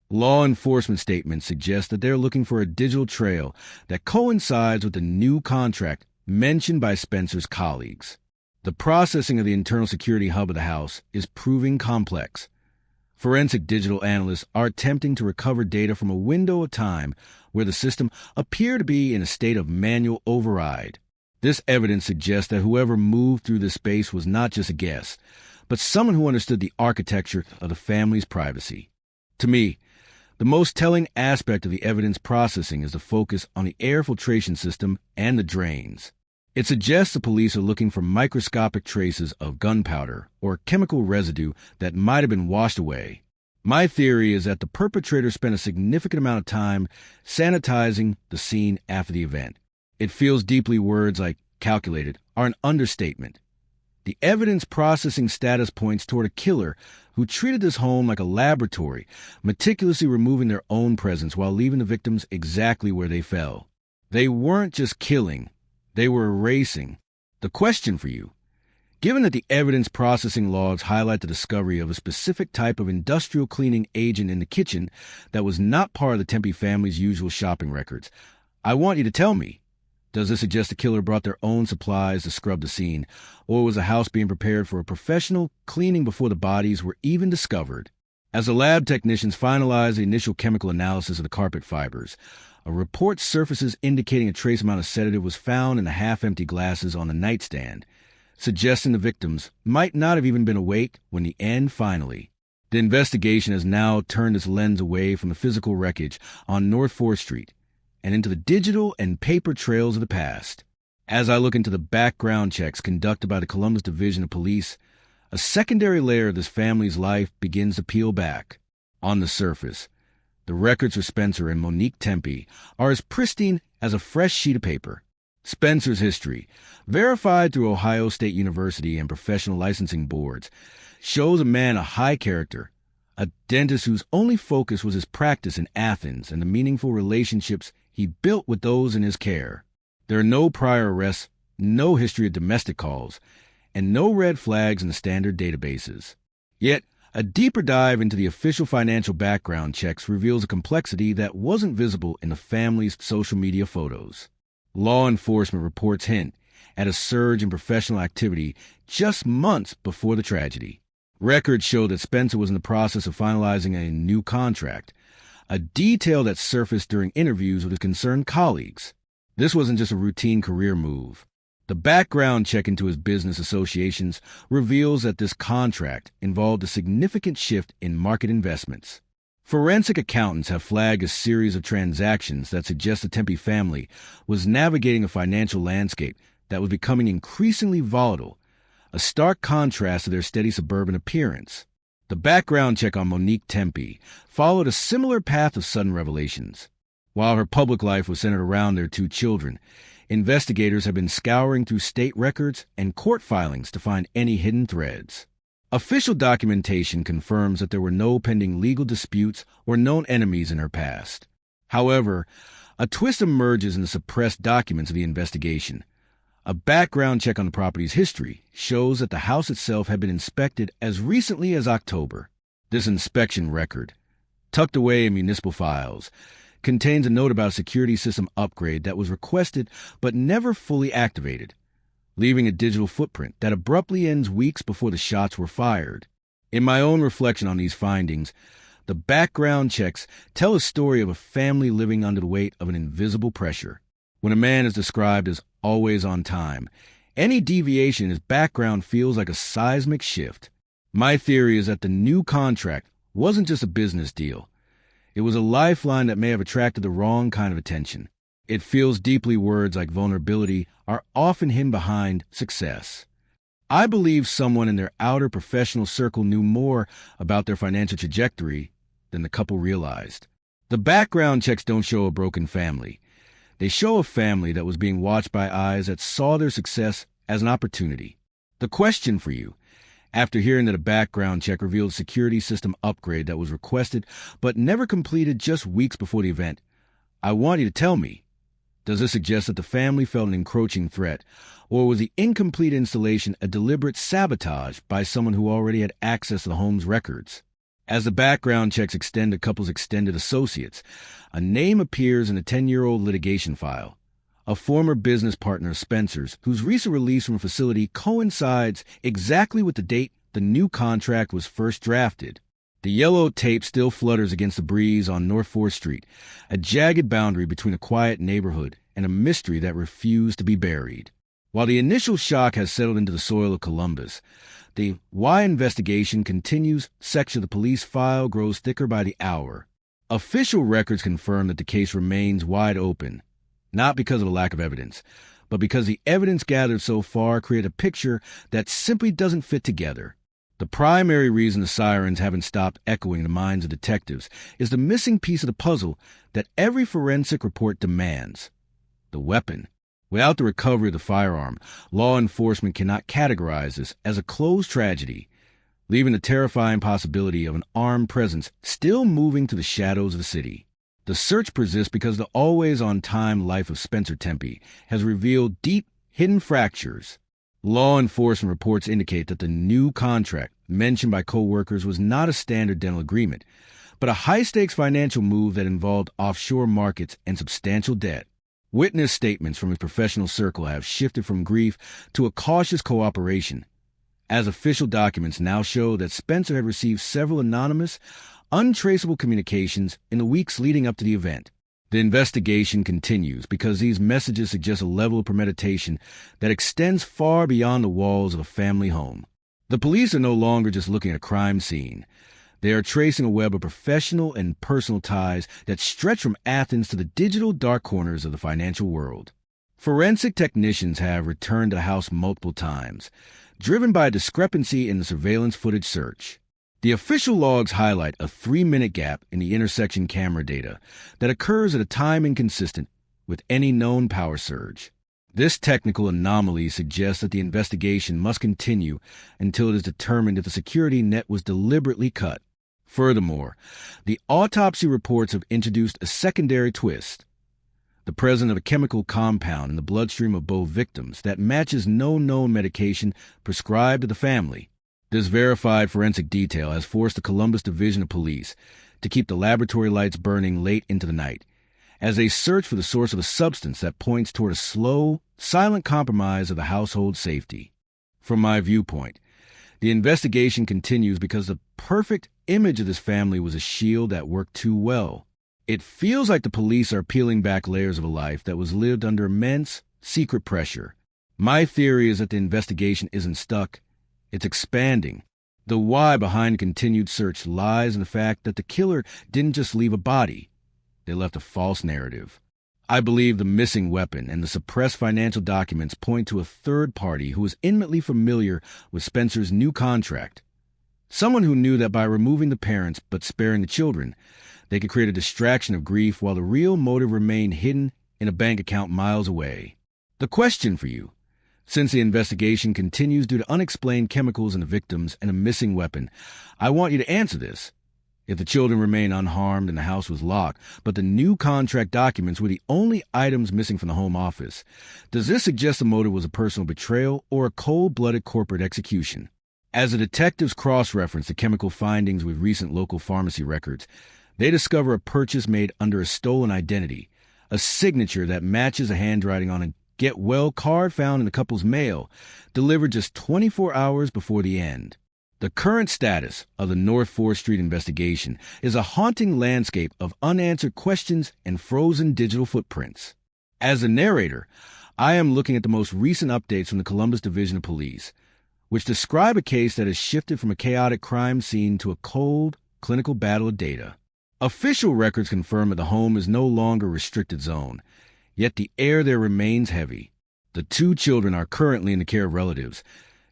Law enforcement statements suggest that they're looking for a digital trail that coincides with the new contract mentioned by Spencer's colleagues. The processing of the internal security hub of the house is proving complex. Forensic digital analysts are attempting to recover data from a window of time where the system appeared to be in a state of manual override. This evidence suggests that whoever moved through this space was not just a guest, but someone who understood the architecture of the family's privacy. To me, the most telling aspect of the evidence processing is the focus on the air filtration system and the drains. It suggests the police are looking for microscopic traces of gunpowder or chemical residue that might have been washed away. My theory is that the perpetrator spent a significant amount of time sanitizing the scene after the event. It feels deeply words like calculated are an understatement. The evidence processing status points toward a killer who treated this home like a laboratory, meticulously removing their own presence while leaving the victims exactly where they fell. They weren't just killing, they were erasing. The question for you, given that the evidence processing logs highlight the discovery of a specific type of industrial cleaning agent in the kitchen that was not part of the Tempe family's usual shopping records, I want you to tell me, does this suggest the killer brought their own supplies to scrub the scene, or was the house being prepared for a professional cleaning before the bodies were even discovered? As the lab technicians finalize the initial chemical analysis of the carpet fibers, a report surfaces indicating a trace amount of sedative was found in the half-empty glasses on the nightstand, suggesting the victims might not have even been awake when the end finally. The investigation has now turned its lens away from the physical wreckage on North 4th Street and into the digital and paper trails of the past. As I look into the background checks conducted by the Columbus Division of Police, a secondary layer of this family's life begins to peel back. On the surface, the records for Spencer and Monique Tempe are as pristine as a fresh sheet of paper. Spencer's history, verified through Ohio State University and professional licensing boards, shows a man of high character, a dentist whose only focus was his practice in Athens and the meaningful relationships he built with those in his care. There are no prior arrests, no history of domestic calls, and no red flags in the standard databases. Yet, a deeper dive into the official financial background checks reveals a complexity that wasn't visible in the family's social media photos. Law enforcement reports hint at a surge in professional activity just months before the tragedy. Records show that Spencer was in the process of finalizing a new contract, a detail that surfaced during interviews with his concerned colleagues. This wasn't just a routine career move. The background check into his business associations reveals that this contract involved a significant shift in market investments. Forensic accountants have flagged a series of transactions that suggest the Tempe family was navigating a financial landscape that was becoming increasingly volatile, a stark contrast to their steady suburban appearance. The background check on Monique Tempe followed a similar path of sudden revelations. While her public life was centered around their two children, investigators have been scouring through state records and court filings to find any hidden threads. Official documentation confirms that there were no pending legal disputes or known enemies in her past. However, a twist emerges in the suppressed documents of the investigation. A background check on the property's history shows that the house itself had been inspected as recently as October. This inspection record, tucked away in municipal files, contains a note about a security system upgrade that was requested but never fully activated, leaving a digital footprint that abruptly ends weeks before the shots were fired. In my own reflection on these findings, the background checks tell a story of a family living under the weight of an invisible pressure. When a man is described as always on time, any deviation in his background feels like a seismic shift. My theory is that the new contract wasn't just a business deal. It was a lifeline that may have attracted the wrong kind of attention. It feels deeply words like vulnerability are often hidden behind success. I believe someone in their outer professional circle knew more about their financial trajectory than the couple realized. The background checks don't show a broken family. They show a family that was being watched by eyes that saw their success as an opportunity. The question for you, after hearing that a background check revealed a security system upgrade that was requested but never completed just weeks before the event, I want you to tell me, does this suggest that the family felt an encroaching threat, or was the incomplete installation a deliberate sabotage by someone who already had access to the home's records? As the background checks extend to couple's extended associates, a name appears in a 10-year-old litigation file. A former business partner of Spencer's, whose recent release from a facility coincides exactly with the date the new contract was first drafted. The yellow tape still flutters against the breeze on North 4th Street, a jagged boundary between a quiet neighborhood and a mystery that refused to be buried. While the initial shock has settled into the soil of Columbus, the why investigation continues section of the police file grows thicker by the hour. Official records confirm that the case remains wide open, not because of a lack of evidence, but because the evidence gathered so far creates a picture that simply doesn't fit together. The primary reason the sirens haven't stopped echoing in the minds of detectives is the missing piece of the puzzle that every forensic report demands: the weapon. Without the recovery of the firearm, law enforcement cannot categorize this as a closed tragedy, leaving the terrifying possibility of an armed presence still moving through the shadows of the city. The search persists because the always-on-time life of Spencer Tepe has revealed deep, hidden fractures. Law enforcement reports indicate that the new contract mentioned by co-workers was not a standard dental agreement, but a high-stakes financial move that involved offshore markets and substantial debt. Witness statements from his professional circle have shifted from grief to a cautious cooperation, as official documents now show that Spencer had received several anonymous, untraceable communications in the weeks leading up to the event. The investigation continues because these messages suggest a level of premeditation that extends far beyond the walls of a family home. The police are no longer just looking at a crime scene. They are tracing a web of professional and personal ties that stretch from Athens to the digital dark corners of the financial world. Forensic technicians have returned to the house multiple times, driven by a discrepancy in the surveillance footage search. The official logs highlight a 3-minute gap in the intersection camera data that occurs at a time inconsistent with any known power surge. This technical anomaly suggests that the investigation must continue until it is determined if the security net was deliberately cut. Furthermore, the autopsy reports have introduced a secondary twist: the presence of a chemical compound in the bloodstream of both victims that matches no known medication prescribed to the family. This verified forensic detail has forced the Columbus Division of Police to keep the laboratory lights burning late into the night, as they search for the source of a substance that points toward a slow, silent compromise of the household's safety. From my viewpoint, the investigation continues because the perfect image of this family was a shield that worked too well. It feels like the police are peeling back layers of a life that was lived under immense, secret pressure. My theory is that the investigation isn't stuck. It's expanding. The why behind continued search lies in the fact that the killer didn't just leave a body. They left a false narrative. I believe the missing weapon and the suppressed financial documents point to a third party who was intimately familiar with Spencer's new contract. Someone who knew that by removing the parents but sparing the children, they could create a distraction of grief while the real motive remained hidden in a bank account miles away. The question for you: since the investigation continues due to unexplained chemicals in the victims and a missing weapon, I want you to answer this. If the children remained unharmed and the house was locked, but the new contract documents were the only items missing from the home office, does this suggest the motive was a personal betrayal or a cold-blooded corporate execution? As the detectives cross-reference the chemical findings with recent local pharmacy records, they discover a purchase made under a stolen identity, a signature that matches a handwriting on a get-well card found in the couple's mail, delivered just 24 hours before the end. The current status of the North 4th Street investigation is a haunting landscape of unanswered questions and frozen digital footprints. As the narrator, I am looking at the most recent updates from the Columbus Division of Police, which describe a case that has shifted from a chaotic crime scene to a cold, clinical battle of data. Official records confirm that the home is no longer a restricted zone, yet the air there remains heavy. The two children are currently in the care of relatives,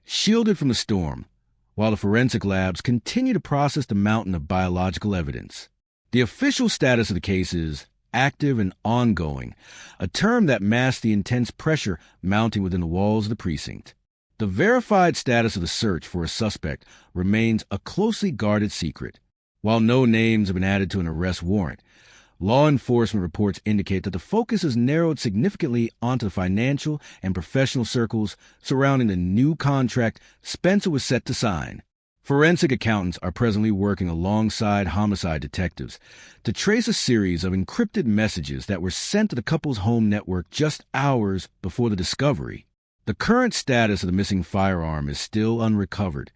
shielded from the storm, while the forensic labs continue to process the mountain of biological evidence. The official status of the case is active and ongoing, a term that masks the intense pressure mounting within the walls of the precinct. The verified status of the search for a suspect remains a closely guarded secret. While no names have been added to an arrest warrant, law enforcement reports indicate that the focus is narrowed significantly onto the financial and professional circles surrounding the new contract Spencer was set to sign. Forensic accountants are presently working alongside homicide detectives to trace a series of encrypted messages that were sent to the couple's home network just hours before the discovery. The current status of the missing firearm is still unrecovered,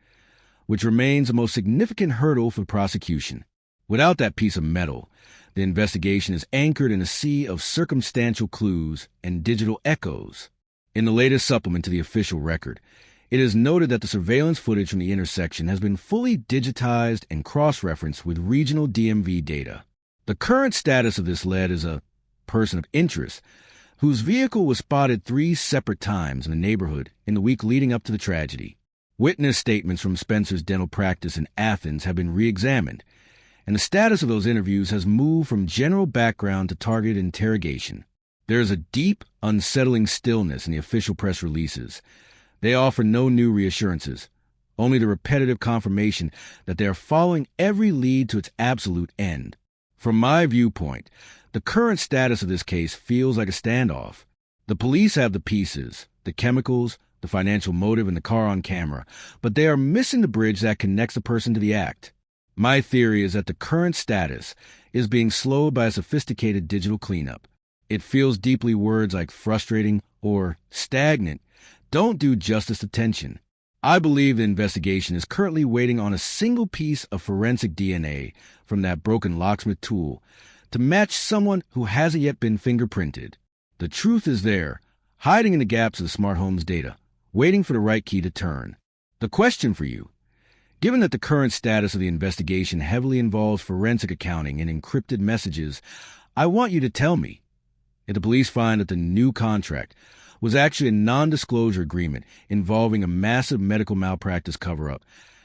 which remains the most significant hurdle for the prosecution. Without that piece of metal, the investigation is anchored in a sea of circumstantial clues and digital echoes. In the latest supplement to the official record, it is noted that the surveillance footage from the intersection has been fully digitized and cross-referenced with regional DMV data. The current status of this lead is a person of interest whose vehicle was spotted 3 separate times in the neighborhood in the week leading up to the tragedy. Witness statements from Spencer's dental practice in Athens have been re-examined, and the status of those interviews has moved from general background to targeted interrogation. There is a deep, unsettling stillness in the official press releases. They offer no new reassurances, only the repetitive confirmation that they are following every lead to its absolute end. From my viewpoint, the current status of this case feels like a standoff. The police have the pieces, the chemicals, the financial motive, and the car on camera, but they are missing the bridge that connects the person to the act. My theory is that the current status is being slowed by a sophisticated digital cleanup. It feels deeply words like frustrating or stagnant don't do justice to tension. I believe the investigation is currently waiting on a single piece of forensic DNA from that broken locksmith tool to match someone who hasn't yet been fingerprinted. The truth is there, hiding in the gaps of the smart home's data, waiting for the right key to turn. The question for you: given that the current status of the investigation heavily involves forensic accounting and encrypted messages, I want you to tell me, if the police find that the new contract was actually a non-disclosure agreement involving a massive medical malpractice cover-up,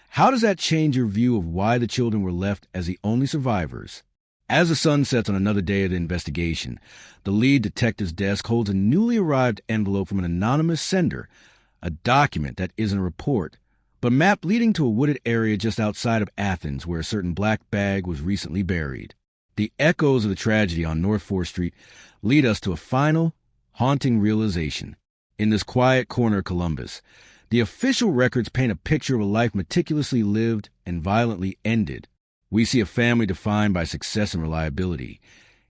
how does that change your view of why the children were left as the only survivors? As the sun sets on another day of the investigation, the lead detective's desk holds a newly arrived envelope from an anonymous sender, a document that isn't a report, but a map leading to a wooded area just outside of Athens where a certain black bag was recently buried. The echoes of the tragedy on North 4th Street lead us to a final, haunting realization. In this quiet corner of Columbus, the official records paint a picture of a life meticulously lived and violently ended. We see a family defined by success and reliability,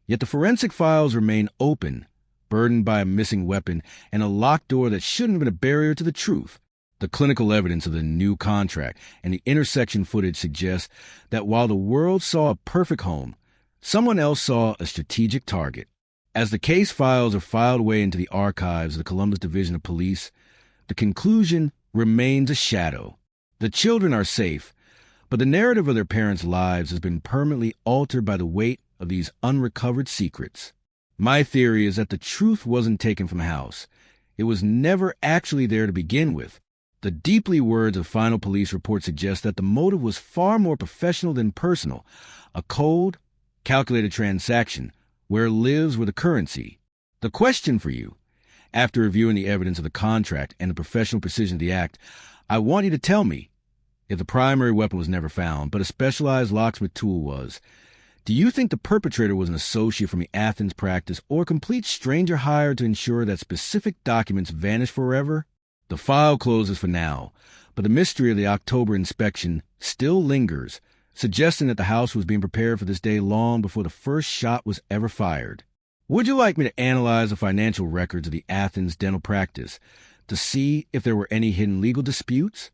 yet the forensic files remain open, burdened by a missing weapon and a locked door that shouldn't have been a barrier to the truth. The clinical evidence of the new contract and the intersection footage suggests that while the world saw a perfect home, someone else saw a strategic target. As the case files are filed away into the archives of the Columbus Division of Police, the conclusion remains a shadow. The children are safe, but the narrative of their parents' lives has been permanently altered by the weight of these unrecovered secrets. My theory is that the truth wasn't taken from the house. It was never actually there to begin with. The deeply words of final police report suggest that the motive was far more professional than personal, a cold, calculated transaction where lives were the currency. The question for you, after reviewing the evidence of the contract and the professional precision of the act, I want you to tell me, if the primary weapon was never found, but a specialized locksmith tool was, do you think the perpetrator was an associate from the Athens practice or a complete stranger hired to ensure that specific documents vanish forever? The file closes for now, but the mystery of the October inspection still lingers, suggesting that the house was being prepared for this day long before the first shot was ever fired. Would you like me to analyze the financial records of the Athens dental practice to see if there were any hidden legal disputes?